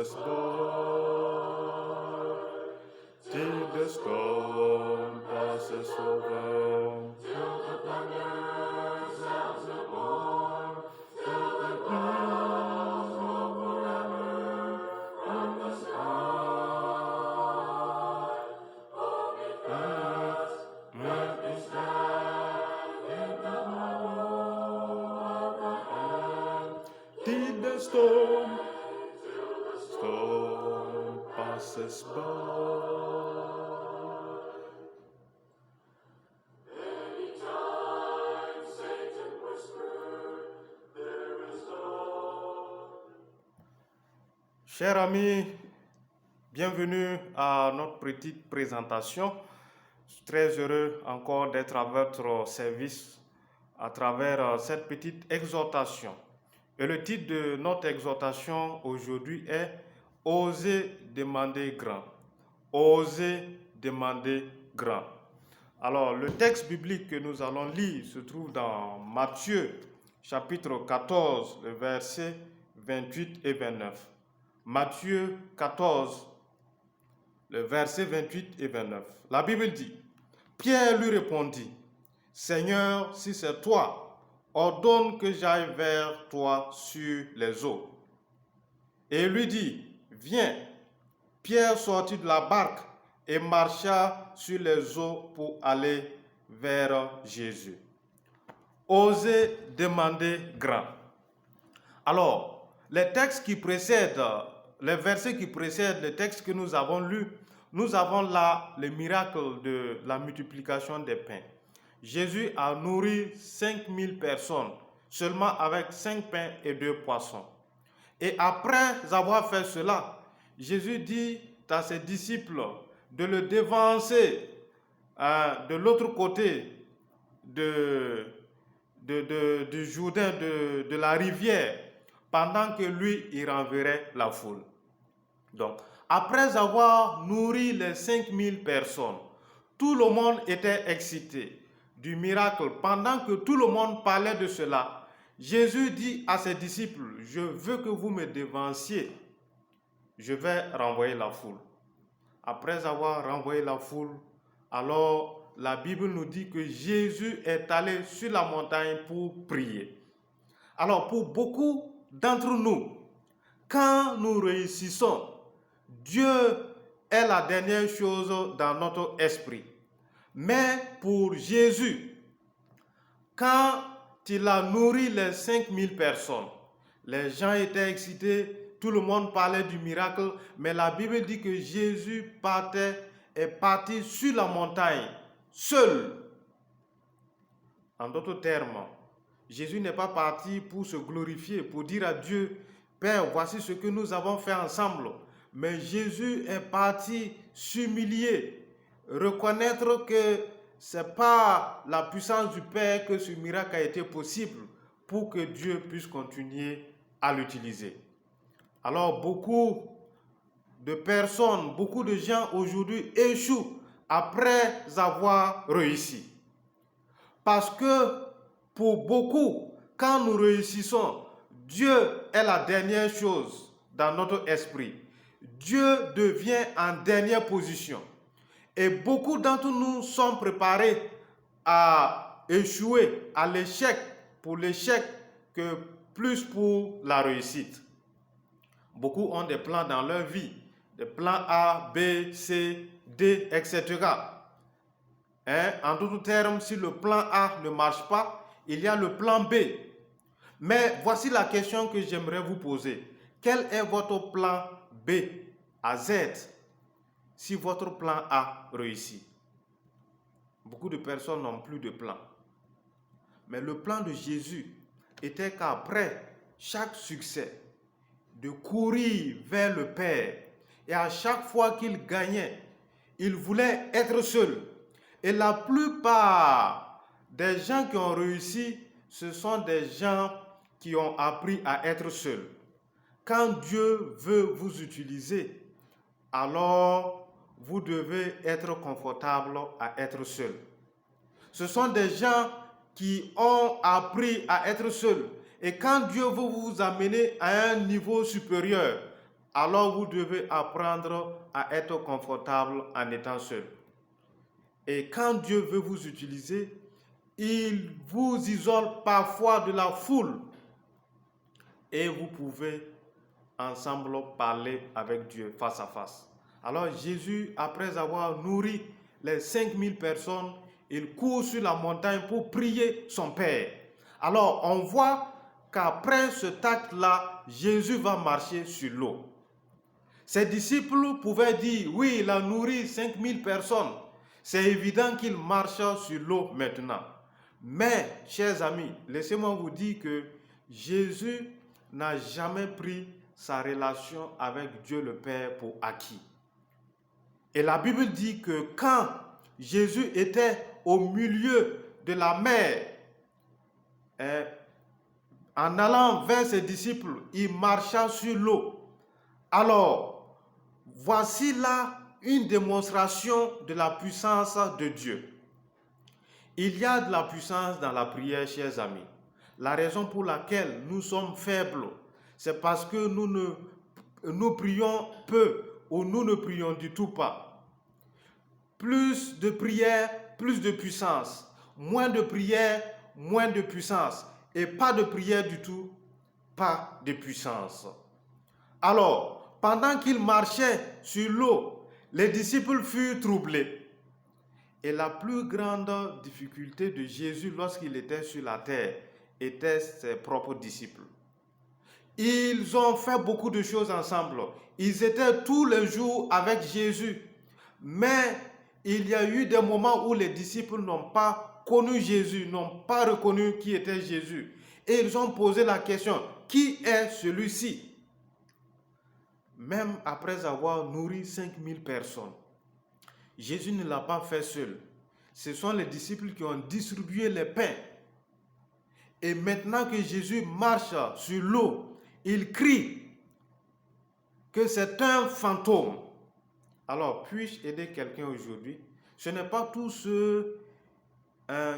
passes by. Till the storm passes over, till the thunder sounds no more, till the clouds roll forever from the sky. Oh, because earth is down in the hollow of the hand. Till the storm passes by. Chers amis, bienvenue à notre petite présentation. Je suis très heureux encore d'être à votre service à travers cette petite exhortation. Et le titre de notre exhortation aujourd'hui est « Osez demander grand ». Osez demander grand. Alors, le texte biblique que nous allons lire se trouve dans Matthieu, chapitre 14, le verset 28 et 29. Matthieu 14, le verset 28 et 29. La Bible dit, Pierre lui répondit, Seigneur, si c'est toi, ordonne que j'aille vers toi sur les eaux. Et il lui dit, viens. Pierre sortit de la barque et marcha sur les eaux pour aller vers Jésus. Osez demander grand. Alors, les textes qui précèdent, les versets qui précèdent les textes que nous avons lus, nous avons là le miracle de la multiplication des pains. Jésus a nourri 5000 personnes seulement avec 5 pains et 2 poissons. Et après avoir fait cela, Jésus dit à ses disciples de le devancer de l'autre côté du Jourdain, de la rivière, pendant que lui, il renverrait la foule. Donc, après avoir nourri les 5000 personnes, tout le monde était excité du miracle. Pendant que tout le monde parlait de cela, Jésus dit à ses disciples, je veux que vous me devanciez, je vais renvoyer la foule. Après avoir renvoyé la foule, alors la Bible nous dit que Jésus est allé sur la montagne pour prier. Alors pour beaucoup d'entre nous, quand nous réussissons, Dieu est la dernière chose dans notre esprit. Mais pour Jésus, quand il a nourri les 5000 personnes, les gens étaient excités, tout le monde parlait du miracle, mais la Bible dit que Jésus est parti sur la montagne, seul. En d'autres termes, Jésus n'est pas parti pour se glorifier, pour dire à Dieu, Père, voici ce que nous avons fait ensemble. Mais Jésus est parti s'humilier, reconnaître que ce n'est pas la puissance du Père que ce miracle a été possible pour que Dieu puisse continuer à l'utiliser. Alors beaucoup de personnes, beaucoup de gens aujourd'hui échouent après avoir réussi. Parce que pour beaucoup, quand nous réussissons, Dieu est la dernière chose dans notre esprit. Dieu devient en dernière position. Et beaucoup d'entre nous sont préparés à échouer, à l'échec, pour l'échec que plus pour la réussite. Beaucoup ont des plans dans leur vie, des plans A, B, C, D, etc. En d'autres termes, si le plan A ne marche pas, il y a le plan B. Mais voici la question que j'aimerais vous poser. Quel est votre plan B à Z si votre plan A réussit? Beaucoup de personnes n'ont plus de plan. Mais le plan de Jésus était qu'après chaque succès, de courir vers le Père. Et à chaque fois qu'il gagnait, il voulait être seul. Et la plupart des gens qui ont réussi, ce sont des gens qui ont appris à être seuls. Quand Dieu veut vous utiliser, alors vous devez être confortable à être seul. Ce sont des gens qui ont appris à être seuls. Et quand Dieu veut vous amener à un niveau supérieur, alors vous devez apprendre à être confortable en étant seul. Et quand Dieu veut vous utiliser, il vous isole parfois de la foule et vous pouvez ensemble parler avec Dieu face à face. Alors Jésus, après avoir nourri les 5000 personnes, il court sur la montagne pour prier son Père. Alors on voit qu'après cet acte-là, Jésus va marcher sur l'eau. Ses disciples pouvaient dire, oui, il a nourri 5000 personnes. C'est évident qu'il marche sur l'eau maintenant. Mais, chers amis, laissez-moi vous dire que Jésus n'a jamais pris sa relation avec Dieu le Père pour acquis. Et la Bible dit que quand Jésus était au milieu de la mer, en allant vers ses disciples, il marcha sur l'eau. Alors, voici là une démonstration de la puissance de Dieu. Il y a de la puissance dans la prière, chers amis. La raison pour laquelle nous sommes faibles, c'est parce que nous prions peu ou nous ne prions du tout pas. Plus de prière, plus de puissance. Moins de prière, moins de puissance. Et pas de prière du tout, pas de puissance. Alors, pendant qu'il marchait sur l'eau, les disciples furent troublés. Et la plus grande difficulté de Jésus lorsqu'il était sur la terre était ses propres disciples. Ils ont fait beaucoup de choses ensemble. Ils étaient tous les jours avec Jésus. Mais il y a eu des moments où les disciples n'ont pas connu Jésus, n'ont pas reconnu qui était Jésus. Et ils ont posé la question, qui est celui-ci? Même après avoir nourri 5000 personnes, Jésus ne l'a pas fait seul. Ce sont les disciples qui ont distribué les pains. Et maintenant que Jésus marche sur l'eau, il crie que c'est un fantôme. Alors, puis-je aider quelqu'un aujourd'hui? Ce n'est pas tous ceux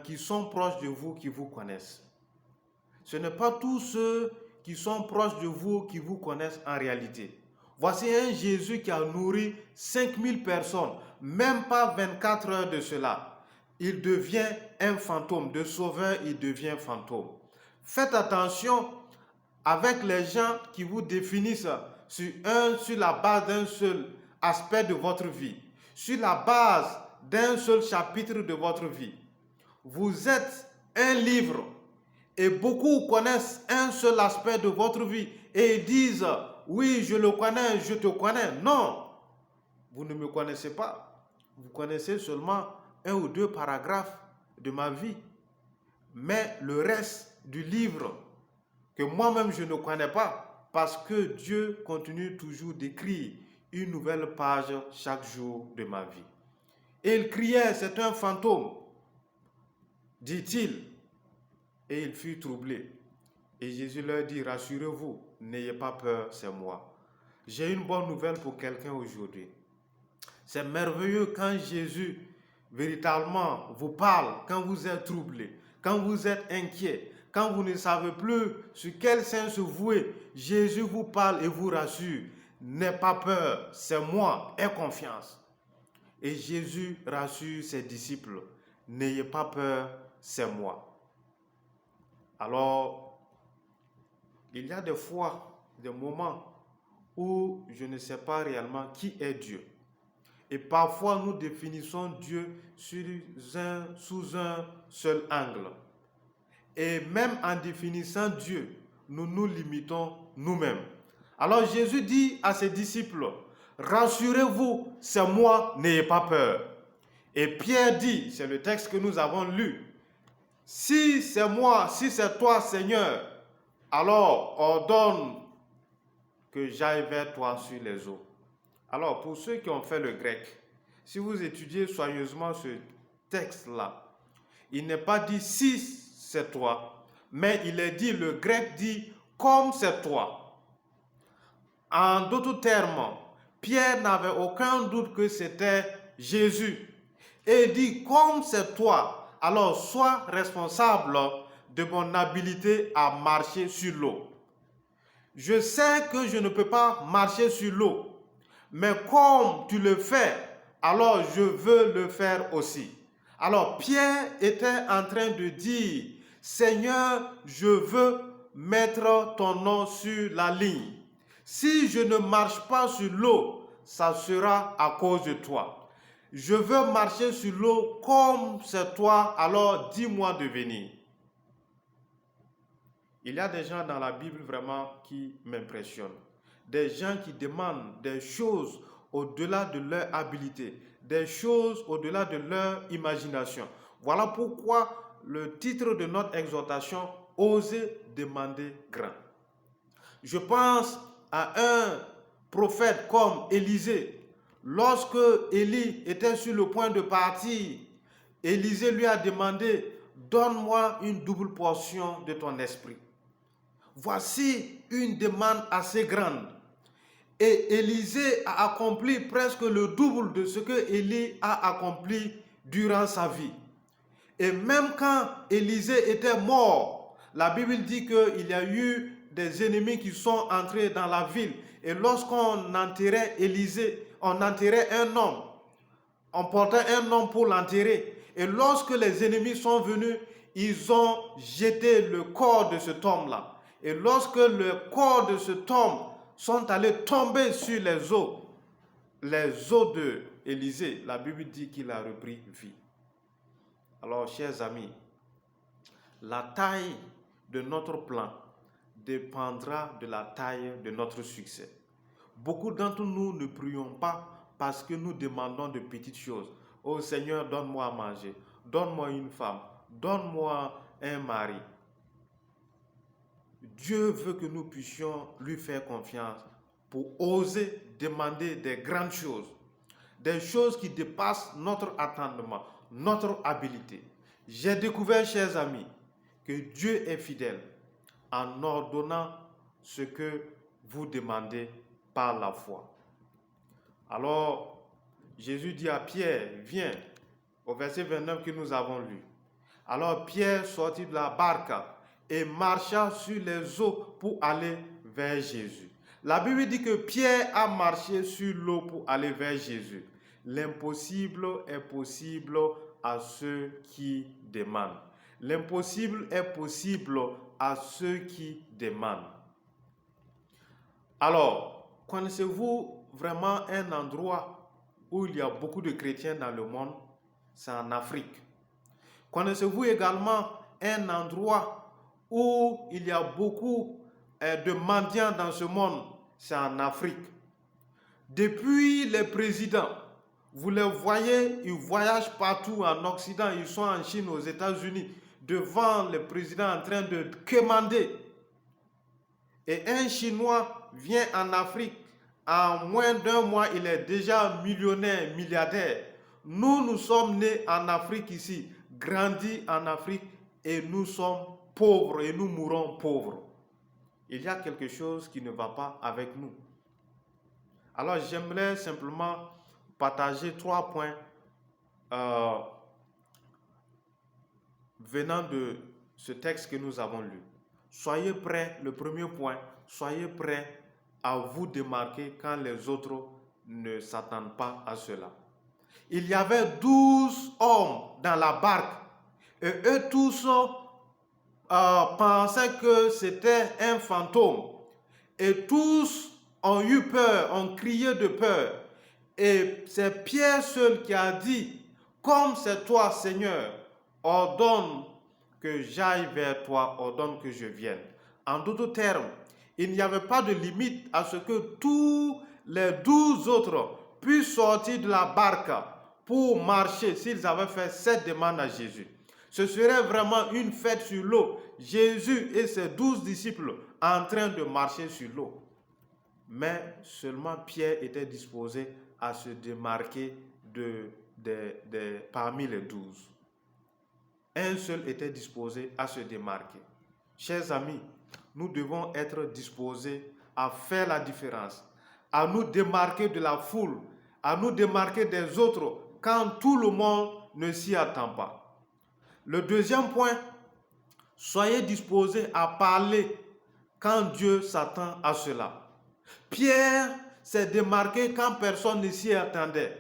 qui sont proches de vous qui vous connaissent. Ce n'est pas tous ceux qui sont proches de vous qui vous connaissent en réalité. Voici un Jésus qui a nourri 5000 personnes, même pas 24 heures de cela. Il devient un fantôme. De sauveur, il devient fantôme. Faites attention avec les gens qui vous définissent sur la base d'un seul aspect de votre vie, sur la base d'un seul chapitre de votre vie. Vous êtes un livre et beaucoup connaissent un seul aspect de votre vie et ils disent « Oui, je le connais, je te connais ». Non, vous ne me connaissez pas. Vous connaissez seulement 1 ou 2 paragraphes de ma vie. Mais le reste du livre que moi-même je ne connais pas, parce que Dieu continue toujours d'écrire une nouvelle page chaque jour de ma vie. Et il criait, c'est un fantôme, dit-il, et il fut troublé. Et Jésus leur dit, rassurez-vous, n'ayez pas peur, c'est moi. J'ai une bonne nouvelle pour quelqu'un aujourd'hui. C'est merveilleux quand Jésus véritablement vous parle, quand vous êtes troublé, quand vous êtes inquiet, quand vous ne savez plus sur quel sens se vouer. Jésus vous parle et vous rassure. N'aie pas peur, c'est moi, aie confiance. Et Jésus rassure ses disciples. N'ayez pas peur, c'est moi. Alors, il y a des fois, des moments où je ne sais pas réellement qui est Dieu. Et parfois, nous définissons Dieu sous un seul angle. Et même en définissant Dieu, nous nous limitons nous-mêmes. Alors Jésus dit à ses disciples, rassurez-vous, c'est moi, n'ayez pas peur. Et Pierre dit, c'est le texte que nous avons lu, si c'est moi, si c'est toi Seigneur, alors ordonne que j'aille vers toi sur les eaux. Alors pour ceux qui ont fait le grec, si vous étudiez soigneusement ce texte-là, il n'est pas dit si c'est toi, mais il est dit, le grec dit comme c'est toi. En d'autres termes, Pierre n'avait aucun doute que c'était Jésus. Et il dit, comme c'est toi, alors sois responsable de mon habilité à marcher sur l'eau. Je sais que je ne peux pas marcher sur l'eau, mais comme tu le fais, alors je veux le faire aussi. Alors Pierre était en train de dire, Seigneur, je veux mettre ton nom sur la ligne. Si je ne marche pas sur l'eau, ça sera à cause de toi. Je veux marcher sur l'eau comme c'est toi, alors dis-moi de venir. Il y a des gens dans la Bible vraiment qui m'impressionnent. Des gens qui demandent des choses au-delà de leur habilité, des choses au-delà de leur imagination. Voilà pourquoi le titre de notre exhortation, Oser demander grand. Je pense à un prophète comme Élisée. Lorsque Élie était sur le point de partir, Élisée lui a demandé, donne-moi une double portion de ton esprit. Voici une demande assez grande. Et Élisée a accompli presque le double de ce que Élie a accompli durant sa vie. Et même quand Élisée était mort, la Bible dit qu'il y a eu des ennemis qui sont entrés dans la ville. Et lorsqu'on enterrait Élisée, on enterrait un homme. On portait un homme pour l'enterrer. Et lorsque les ennemis sont venus, ils ont jeté le corps de cet homme-là. Et lorsque le corps de cet homme sont allés tomber sur les os de Élisée, la Bible dit qu'il a repris vie. Alors, chers amis, la taille de notre plan dépendra de la taille de notre succès. Beaucoup d'entre nous ne prions pas parce que nous demandons de petites choses. Oh Seigneur, donne-moi à manger, donne-moi une femme, donne-moi un mari. Dieu veut que nous puissions lui faire confiance pour oser demander des grandes choses, des choses qui dépassent notre attendement, notre habilité. J'ai découvert, chers amis, que Dieu est fidèle en ordonnant ce que vous demandez par la foi. Alors, Jésus dit à Pierre, viens, au verset 29 que nous avons lu. Alors Pierre sortit de la barque et marcha sur les eaux pour aller vers Jésus. La Bible dit que Pierre a marché sur l'eau pour aller vers Jésus. L'impossible est possible à ceux qui demandent. L'impossible est possible à ceux qui demandent. Alors, connaissez-vous vraiment un endroit où il y a beaucoup de chrétiens dans le monde? C'est en Afrique. Connaissez-vous également un endroit où il y a beaucoup de mendiants dans ce monde? C'est en Afrique. Depuis les présidents, vous les voyez, ils voyagent partout en Occident, ils sont en Chine, aux États-Unis, devant les présidents en train de quémander. Et un Chinois vient en Afrique, en moins d'un mois, il est déjà millionnaire, milliardaire. Nous sommes nés en Afrique ici, grandis en Afrique, et nous sommes pauvres et nous mourrons pauvres. Il y a quelque chose qui ne va pas avec nous. Alors j'aimerais simplement partager 3 points venant de ce texte que nous avons lu. Soyez prêts, le premier point, soyez prêts à vous démarquer quand les autres ne s'attendent pas à cela. Il y avait 12 hommes dans la barque et eux tous pensaient que c'était un fantôme. Et tous ont eu peur, ont crié de peur. Et c'est Pierre seul qui a dit, comme c'est toi Seigneur, ordonne que j'aille vers toi, ordonne que je vienne. En d'autres termes, il n'y avait pas de limite à ce que tous les 12 autres puissent sortir de la barque pour marcher s'ils avaient fait cette demande à Jésus. Ce serait vraiment une fête sur l'eau. Jésus et ses 12 disciples en train de marcher sur l'eau. Mais seulement Pierre était disposé à se démarquer parmi les 12. Un seul était disposé à se démarquer. Chers amis, nous devons être disposés à faire la différence, à nous démarquer de la foule, à nous démarquer des autres quand tout le monde ne s'y attend pas. Le deuxième point, soyez disposés à parler quand Dieu s'attend à cela. Pierre s'est démarqué quand personne ne s'y attendait.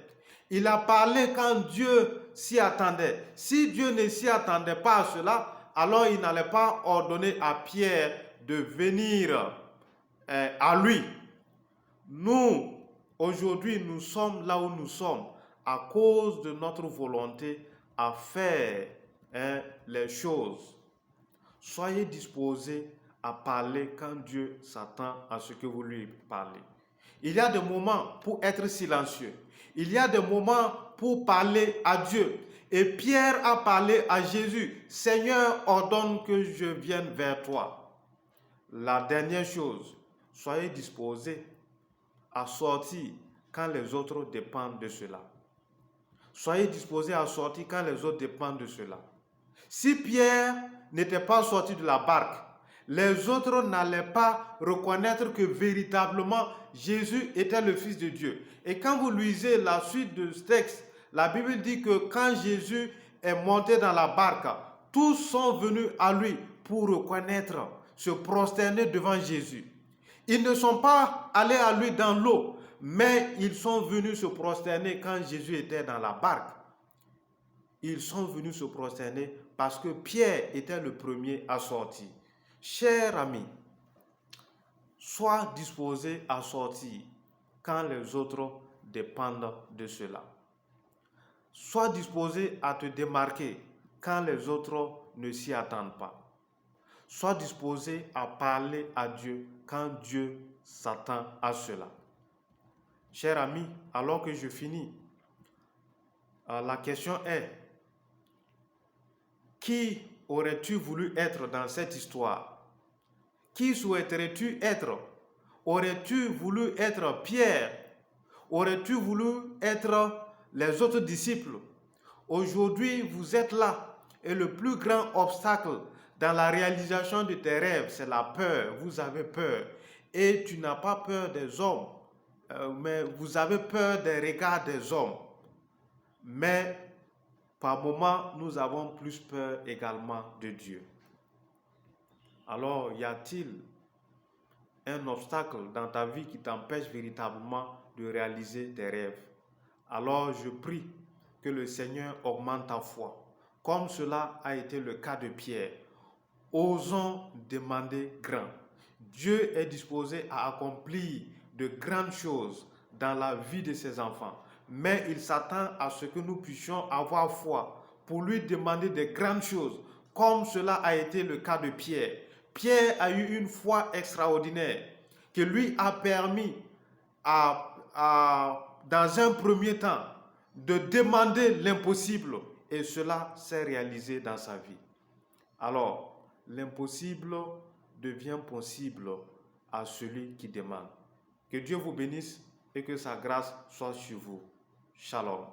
Il a parlé quand Dieu s'y attendait. Si Dieu ne s'y attendait pas à cela, alors il n'allait pas ordonner à Pierre de venir à lui. Nous, aujourd'hui, nous sommes là où nous sommes à cause de notre volonté à faire les choses. Soyez disposés à parler quand Dieu s'attend à ce que vous lui parlez. Il y a des moments pour être silencieux. Il y a des moments pour parler à Dieu. Et Pierre a parlé à Jésus. Seigneur, ordonne que je vienne vers toi. La dernière chose, soyez disposés à sortir quand les autres dépendent de cela. Soyez disposés à sortir quand les autres dépendent de cela. Si Pierre n'était pas sorti de la barque, les autres n'allaient pas reconnaître que véritablement Jésus était le Fils de Dieu. Et quand vous lisez la suite de ce texte, la Bible dit que quand Jésus est monté dans la barque, tous sont venus à lui pour reconnaître, se prosterner devant Jésus. Ils ne sont pas allés à lui dans l'eau, mais ils sont venus se prosterner quand Jésus était dans la barque. Ils sont venus se prosterner parce que Pierre était le premier à sortir. Chers amis, sois disposé à sortir quand les autres dépendent de cela. Sois disposé à te démarquer quand les autres ne s'y attendent pas. Sois disposé à parler à Dieu quand Dieu s'attend à cela. Chers amis, alors que je finis, la question est, qui aurais-tu voulu être dans cette histoire? Qui souhaiterais-tu être? Aurais-tu voulu être Pierre? Aurais-tu voulu être les autres disciples? Aujourd'hui, vous êtes là et le plus grand obstacle dans la réalisation de tes rêves, c'est la peur. Vous avez peur. Et tu n'as pas peur des hommes, mais vous avez peur des regards des hommes. Mais par moments, nous avons plus peur également de Dieu. Alors, y a-t-il un obstacle dans ta vie qui t'empêche véritablement de réaliser tes rêves? Alors, je prie que le Seigneur augmente ta foi, comme cela a été le cas de Pierre. Osons demander grand. Dieu est disposé à accomplir de grandes choses dans la vie de ses enfants. Mais il s'attend à ce que nous puissions avoir foi pour lui demander de grandes choses, comme cela a été le cas de Pierre. Pierre a eu une foi extraordinaire qui lui a permis dans un premier temps de demander l'impossible et cela s'est réalisé dans sa vie. Alors, l'impossible devient possible à celui qui demande. Que Dieu vous bénisse et que sa grâce soit sur vous. Shalom.